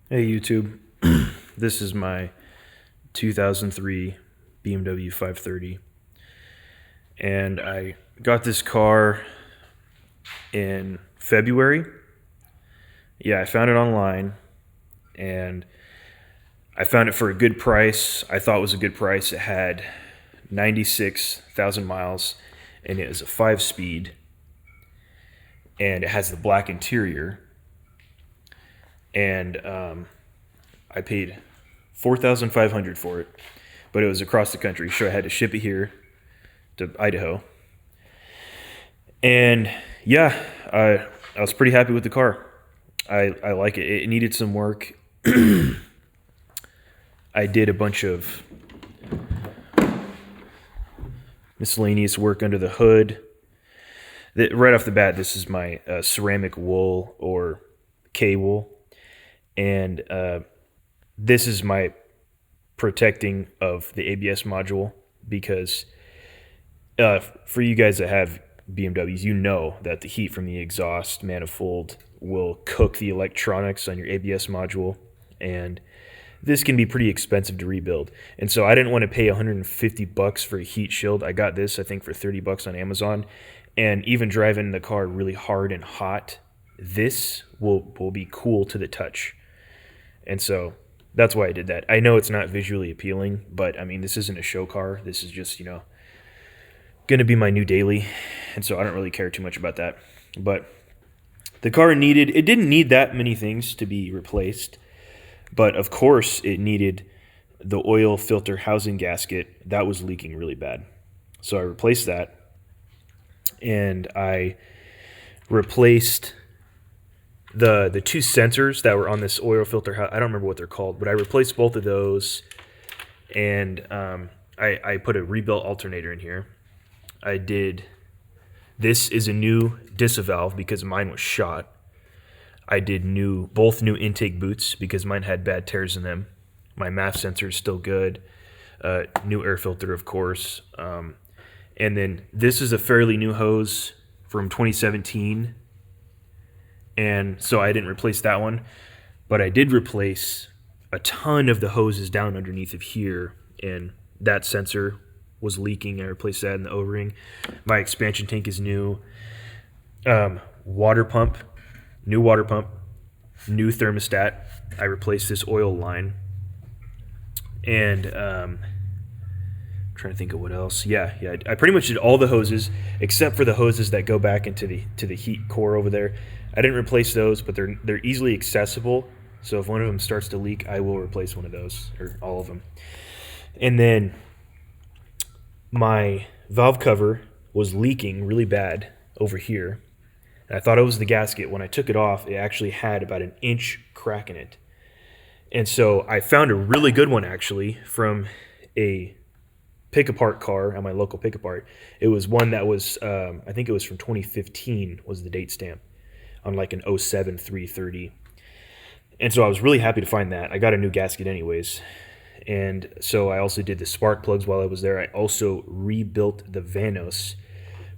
Hey YouTube, this is my 2003 BMW 530, and I got this car in February. Yeah, I found it online, and I found it for a good price. I thought it was a good price. It had 96,000 miles, and it is a 5-speed, and it has the black interior, and I paid 4,500 for it, but it was across the country, so I had to ship it here to Idaho. And yeah, I was pretty happy with the car. I like it. It needed some work. I did a bunch of miscellaneous work under the hood. Right off the bat, this is my ceramic wool or K wool, and this is my protecting of the ABS module because for you guys that have BMWs, you know that the heat from the exhaust manifold will cook the electronics on your ABS module, and this can be pretty expensive to rebuild. And so I didn't want to pay 150 bucks for a heat shield. I got this, I think, for 30 bucks on Amazon. And even driving the car really hard and hot, this will be cool to the touch. And so that's why I did that. I know it's not visually appealing, but I mean, this isn't a show car. This is just, going to be my new daily. And so I don't really care too much about that. But the car it didn't need that many things to be replaced. But of course, it needed the oil filter housing gasket that was leaking really bad. So I replaced that, and I replaced the two sensors that were on this oil filter. I don't remember what they're called, but I replaced both of those, and I put a rebuilt alternator in here. I did. This is a new disa valve because mine was shot. I did both new intake boots because mine had bad tears in them. My MAF sensor is still good. New air filter, of course. And then this is a fairly new hose from 2017. And so I didn't replace that one. But I did replace a ton of the hoses down underneath of here. And that sensor was leaking. I replaced that in the O-ring. My expansion tank is new. Water pump. New water pump, new thermostat. I replaced this oil line, and trying to think of what else. Yeah. I pretty much did all the hoses except for the hoses that go back into the heat core over there. I didn't replace those, but they're easily accessible. So if one of them starts to leak, I will replace one of those or all of them. And then my valve cover was leaking really bad over here. And I thought it was the gasket. When I took it off, it actually had about an inch crack in it. And so I found a really good one, actually, from a pick-apart car at my local pick-apart. It was one that was, I think it was from 2015 was the date stamp, on like an '07 330. And so I was really happy to find that. I got a new gasket anyways. And so I also did the spark plugs while I was there. I also rebuilt the Vanos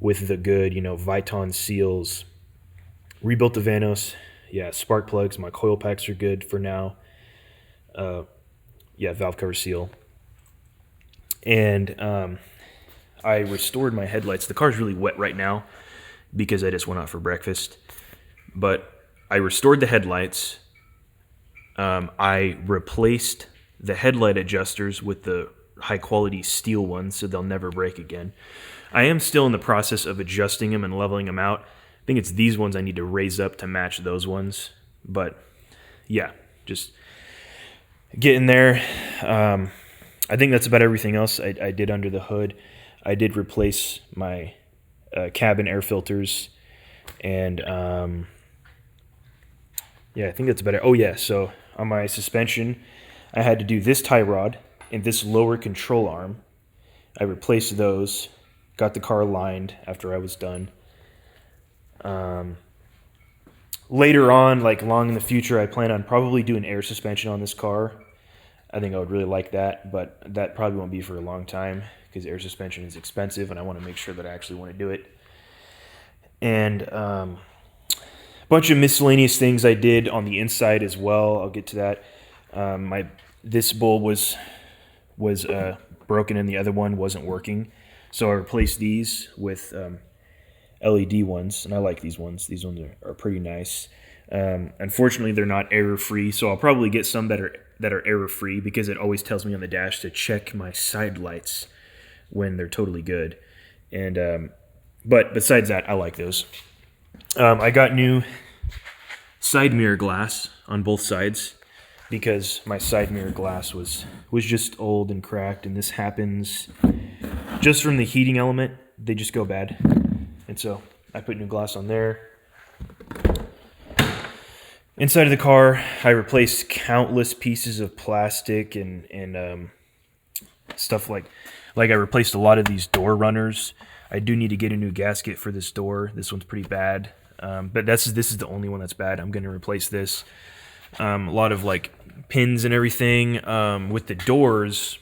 with the good, Viton seals. Rebuilt the Vanos. Yeah, spark plugs. My coil packs are good for now. Valve cover seal. And I restored my headlights. The car's really wet right now because I just went out for breakfast. But I restored the headlights. I replaced the headlight adjusters with the high-quality steel ones so they'll never break again. I am still in the process of adjusting them and leveling them out. I think it's these ones I need to raise up to match those ones. But yeah, just getting there. I think that's about everything else I did under the hood. I did replace my cabin air filters, and I think that's about it. Oh yeah, so on my suspension, I had to do this tie rod and this lower control arm. I replaced those, got the car aligned after I was done. Later on, like long in the future, I plan on probably doing air suspension on this car. I think I would really like that, but that probably won't be for a long time because air suspension is expensive, and I want to make sure that I actually want to do it. And Bunch of miscellaneous things I did on the inside as well. I'll get to that. This bulb was broken and the other one wasn't working, so I replaced these with LED ones, and I like these ones. These ones are pretty nice. Unfortunately, they're not error-free, so I'll probably get some that are error-free, because it always tells me on the dash to check my side lights when they're totally good. And but besides that, I like those. I got new side mirror glass on both sides, because my side mirror glass was just old and cracked, and this happens just from the heating element. They just go bad, and so I put new glass on there. Inside of the car, I replaced countless pieces of plastic and stuff like I replaced a lot of these door runners. I do need to get a new gasket for this door. This one's pretty bad, but this is the only one that's bad. I'm going to replace this. A lot of like pins and everything with the doors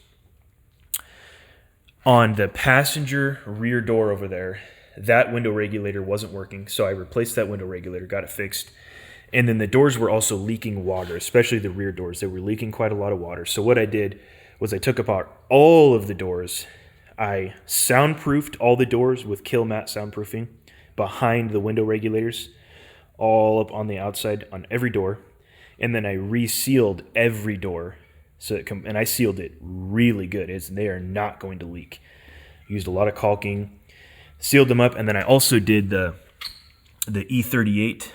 on the passenger rear door over there. That window regulator wasn't working, so I replaced that window regulator, got it fixed. And then the doors were also leaking water, especially the rear doors. They were leaking quite a lot of water. So what I did was I took apart all of the doors. I soundproofed all the doors with Kill Matte soundproofing behind the window regulators, all up on the outside on every door. And then I resealed every door, and I sealed it really good. They are not going to leak. Used a lot of caulking, sealed them up, and then I also did the E38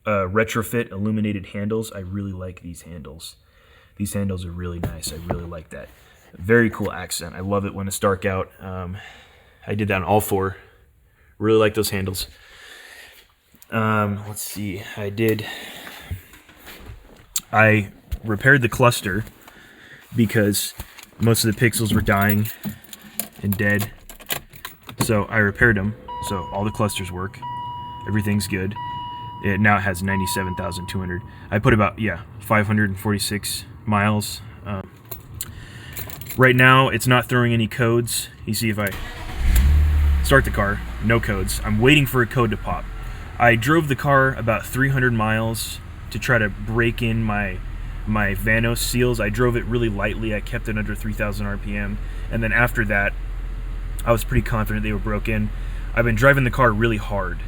retrofit illuminated handles. I really like these handles. These handles are really nice. I really like that. Very cool accent. I love it when it's dark out. I did that on all four. Really like those handles. Let's see. I repaired the cluster because most of the pixels were dying and dead. So I repaired them. So all the clusters work. Everything's good. It now has 97,200. I put about 546 miles. Right now, it's not throwing any codes. You see, if I start the car, no codes. I'm waiting for a code to pop. I drove the car about 300 miles to try to break in my Vanos seals. I drove it really lightly. I kept it under 3,000 RPM. And then after that, I was pretty confident they were broken. I've been driving the car really hard.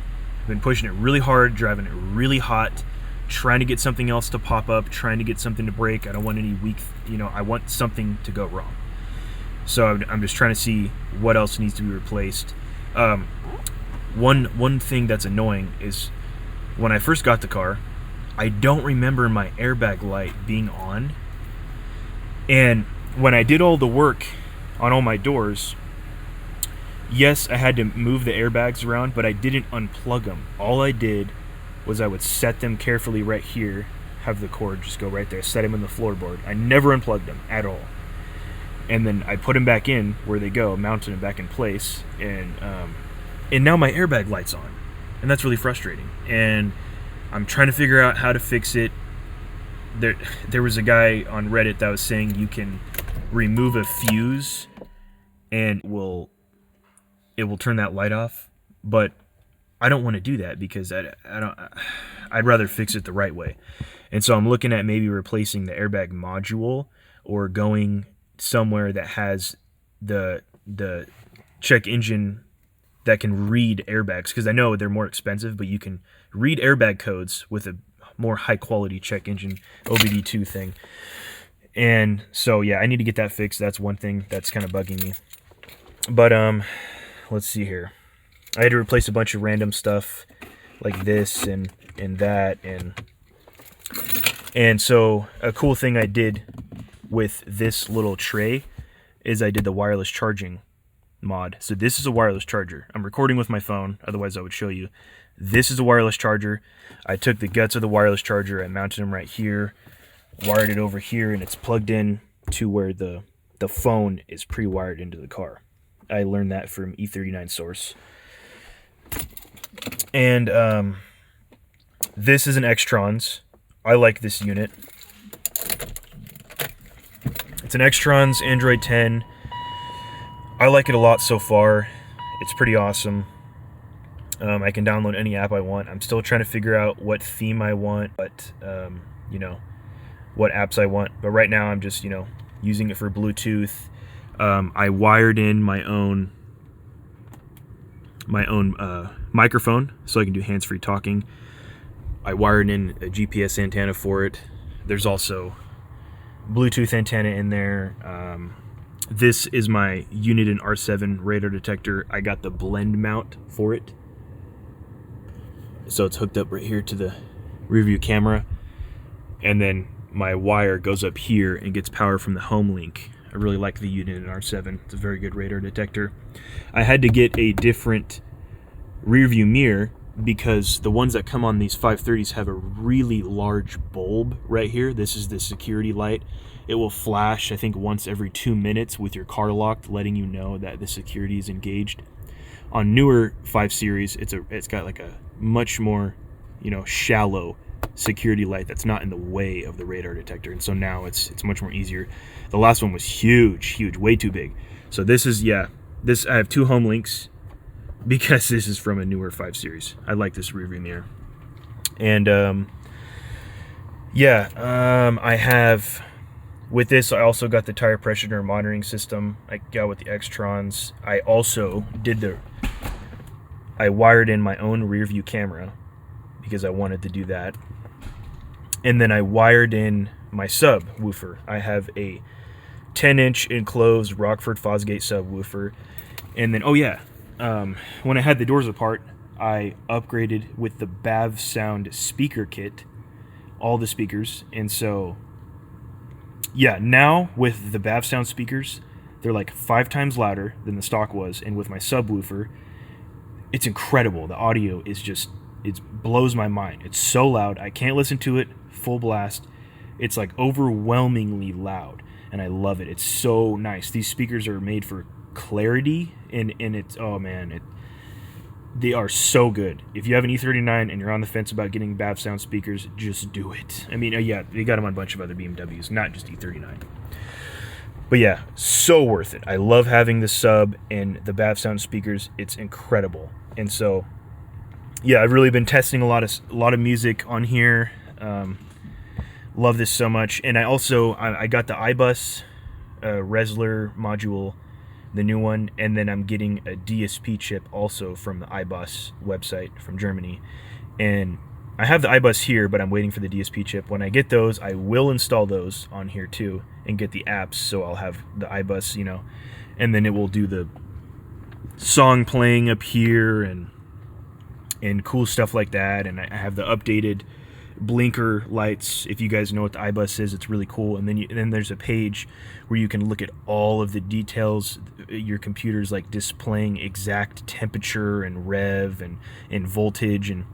I've been pushing it really hard, driving it really hot, trying to get something else to pop up, trying to get something to break. I don't want any weak, I want something to go wrong. So I'm just trying to see what else needs to be replaced. One thing that's annoying is when I first got the car, I don't remember my airbag light being on. And when I did all the work on all my doors, yes, I had to move the airbags around, but I didn't unplug them. All I did was I would set them carefully right here, have the cord just go right there, set them in the floorboard. I never unplugged them at all. And then I put them back in where they go, mounted them back in place, and now my airbag light's on. And that's really frustrating. And I'm trying to figure out how to fix it. There was a guy on Reddit that was saying you can remove a fuse and it will turn that light off, but I don't want to do that because I'd rather fix it the right way. And so I'm looking at maybe replacing the airbag module or going somewhere that has the check engine that can read airbags, because I know they're more expensive, but you can read airbag codes with a more high quality check engine OBD2 thing. And so I need to get that fixed. That's one thing that's kind of bugging me. But let's see here. I had to replace a bunch of random stuff like this and that, and so a cool thing I did with this little tray is I did the wireless charging mod. So this is a wireless charger. I'm recording with my phone, otherwise I would show you. This is a wireless charger. I took the guts of the wireless charger, I mounted them right here, wired it over here, and it's plugged in to where the phone is pre-wired into the car. I learned that from E39 source. And this is an Extron's. I like this unit. It's an Extron's Android 10. I like it a lot so far. It's pretty awesome. I can download any app I want. I'm still trying to figure out what theme I want, what you know, what apps I want. But right now I'm just, using it for Bluetooth. I wired in my own microphone so I can do hands-free talking. I wired in a GPS antenna for it. There's also Bluetooth antenna in there. This is my Uniden R7 radar detector. I got the blend mount for it. So it's hooked up right here to the rear view camera. And then my wire goes up here and gets power from the home link. I really like the Uniden R7. It's a very good radar detector. I had to get a different rear view mirror because the ones that come on these 530s have a really large bulb right here. This is the security light. It will flash, I think, once every 2 minutes with your car locked, letting you know that the security is engaged. On newer 5 Series, it's got like a much more, shallow security light that's not in the way of the radar detector, and so now it's much more easier. The last one was huge, way too big. So this is, this, I have 2 home links because this is from a newer 5 Series. I like this rear view mirror. And I have, with this, I also got the tire pressure monitoring system. I got with the Xtrons. I also I wired in my own rear view camera because I wanted to do that. And then I wired in my subwoofer. I have a 10-inch enclosed Rockford Fosgate subwoofer. And then, when I had the doors apart, I upgraded with the BAV Sound speaker kit, all the speakers. And so, now with the BAV Sound speakers, they're like 5 times louder than the stock was. And with my subwoofer, it's incredible. The audio is just, it blows my mind. It's so loud. I can't listen to it full blast. It's like overwhelmingly loud, and I love it. It's so nice. These speakers are made for clarity, and it's, oh man, they are so good. If you have an E39 and you're on the fence about getting BAV Sound speakers, just do it. I mean, they got them on a bunch of other BMWs, not just E39. But so worth it. I love having the sub and the BAV Sound speakers. It's incredible. And so, I've really been testing a lot of music on here. Love this so much. And I got the iBus Resler module, the new one, and then I'm getting a DSP chip also from the iBus website from Germany. And I have the iBus here, but I'm waiting for the DSP chip. When I get those, I will install those on here too and get the apps, so I'll have the iBus, and then it will do the song playing up here and cool stuff like that. And I have the updated blinker lights. If you guys know what the iBus is, it's really cool. And then there's a page where you can look at all of the details. Your computer's like displaying exact temperature and rev and voltage and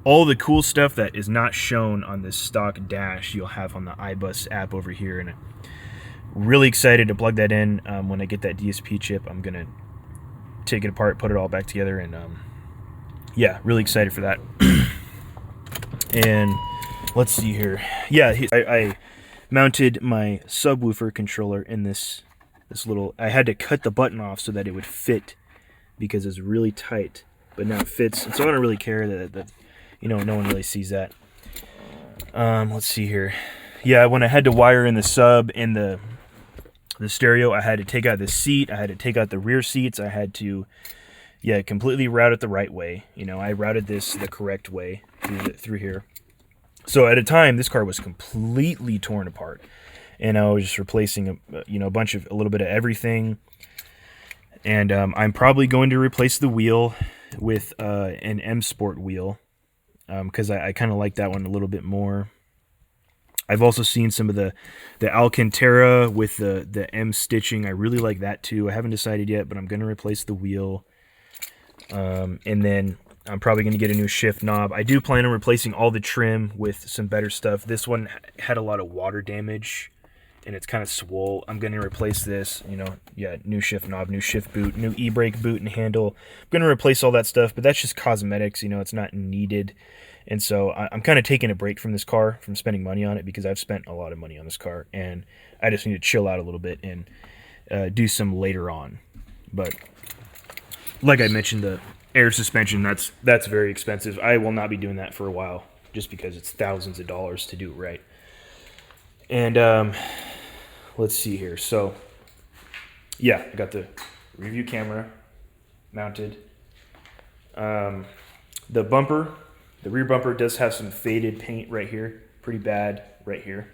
all the cool stuff that is not shown on this stock dash. You'll have on the iBus app over here, and I'm really excited to plug that in. When I get that DSP chip, I'm gonna take it apart, put it all back together, and really excited for that. And let's see here. I mounted my subwoofer controller in this little, I had to cut the button off so that it would fit because it's really tight, but now it fits. And so I don't really care that no one really sees that. Let's see here. When I had to wire in the sub and the stereo, I had to take out the seat. I had to take out the rear seats. I had to completely route it the right way. I routed this the correct way through here. So at a time, this car was completely torn apart, and I was just replacing a little bit of everything. And I'm probably going to replace the wheel with an M Sport wheel because I kind of like that one a little bit more. I've also seen some of the Alcantara with the M stitching. I really like that too. I haven't decided yet, but I'm going to replace the wheel. And then I'm probably going to get a new shift knob. I do plan on replacing all the trim with some better stuff. This one had a lot of water damage, and it's kind of swole. I'm going to replace this, new shift knob, new shift boot, new e-brake boot and handle. I'm going to replace all that stuff, but that's just cosmetics, it's not needed. And so I'm kind of taking a break from this car, from spending money on it, because I've spent a lot of money on this car, and I just need to chill out a little bit and do some later on. But like I mentioned, air suspension, that's very expensive. I will not be doing that for a while, just because it's thousands of dollars to do it right. And let's see here. So yeah, I got the review camera mounted. The bumper, the rear bumper does have some faded paint right here, pretty bad right here.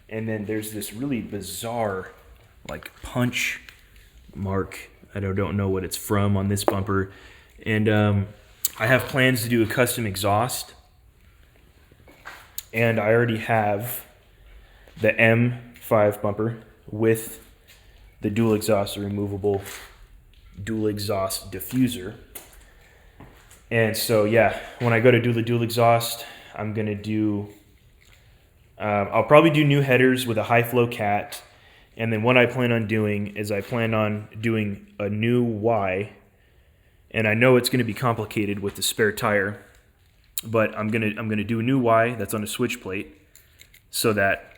And then there's this really bizarre like punch mark. I don't know what it's from on this bumper. And I have plans to do a custom exhaust. And I already have the M5 bumper with the dual exhaust, the removable dual exhaust diffuser. And so, yeah, when I go to do the dual exhaust, I'm going to do, I'll probably do new headers with a high flow cat. And then what I plan on doing is I plan on doing a new Y. And I know it's going to be complicated with the spare tire, but I'm gonna do a new Y that's on a switch plate so that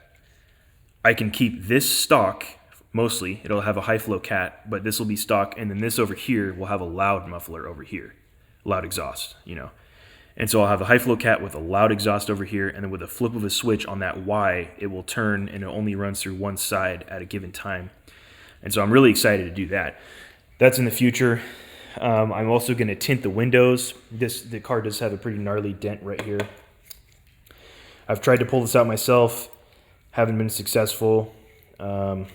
I can keep this stock mostly. It'll have a high flow cat, but this will be stock, and then this over here will have a loud muffler over here, loud exhaust, you know. And so I'll have a high flow cat with a loud exhaust over here, and then with a flip of a switch on that Y, it will turn and it only runs through one side at a given time. And so I'm really excited to do that. That's in the future. I'm also going to tint the windows. The car does have a pretty gnarly dent right here. I've tried to pull this out myself, haven't been successful. I'm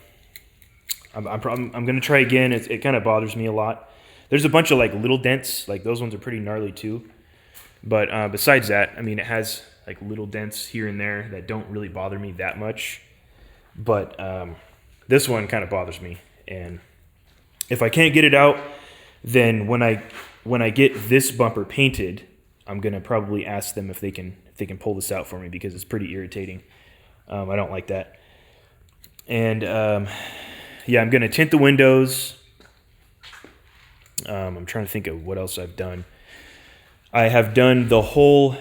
going to try again. It kind of bothers me a lot. There's a bunch of like little dents, like those ones are pretty gnarly too. But besides that, I mean, it has like little dents here and there that don't really bother me that much. But this one kind of bothers me. And if I can't get it out, then when I get this bumper painted, I'm gonna probably ask them if they can pull this out for me, because it's pretty irritating. I don't like that. And yeah, I'm gonna tint the windows. I'm trying to think of what else I've done. I have done the whole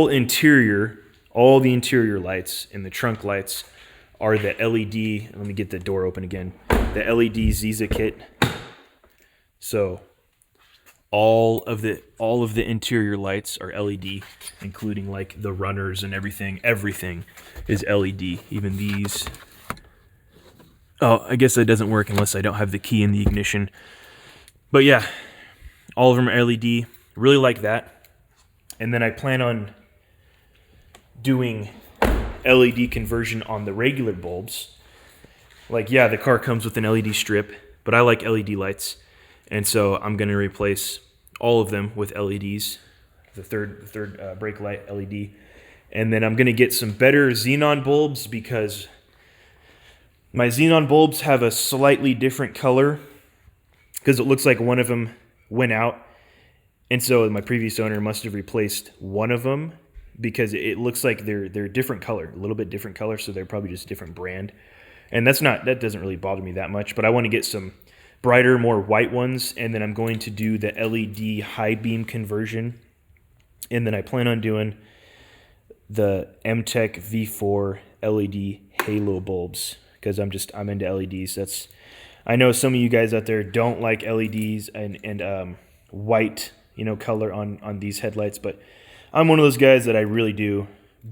interior, all the interior lights and the trunk lights are the LED. Let me get the door open again. The LED Ziza kit. So all of the interior lights are LED, including like the runners and everything. Everything is LED, even these. Oh, I guess that doesn't work unless I don't have the key in the ignition. But yeah, all of them are LED. Really like that. And then I plan on doing LED conversion on the regular bulbs. Like, yeah, the car comes with an LED strip, but I like LED lights. And so I'm going to replace all of them with LEDs, the third brake light LED. And then I'm going to get some better xenon bulbs, because my xenon bulbs have a slightly different color, because it looks like one of them went out. And so my previous owner must have replaced one of them, because it looks like they're a different color, a little bit different color. So they're probably just a different brand. And that doesn't really bother me that much, but I want to get some brighter, more white ones, and then I'm going to do the LED high beam conversion, and then I plan on doing the MTech V4 LED halo bulbs, because I'm into LEDs. I know some of you guys out there don't like LEDs and white, you know, color on these headlights, but I'm one of those guys that I really do.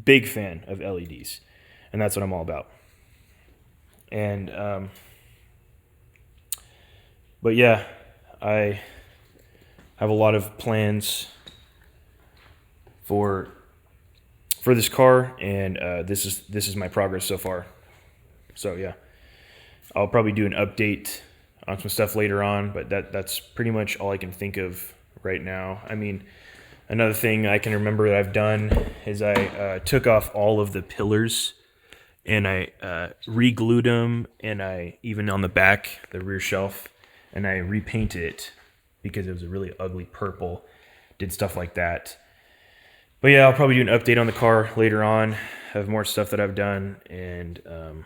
Big fan of LEDs, and that's what I'm all about. And but yeah, I have a lot of plans for this car, and this is my progress so far. So yeah, I'll probably do an update on some stuff later on, but that's pretty much all I can think of right now. I mean, another thing I can remember that I've done is I took off all of the pillars, and I re-glued them, and I even on the back, the rear shelf, and I repainted it because it was a really ugly purple. Did stuff like that. But yeah, I'll probably do an update on the car later on. Have more stuff that I've done. And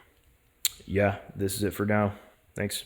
yeah, this is it for now. Thanks.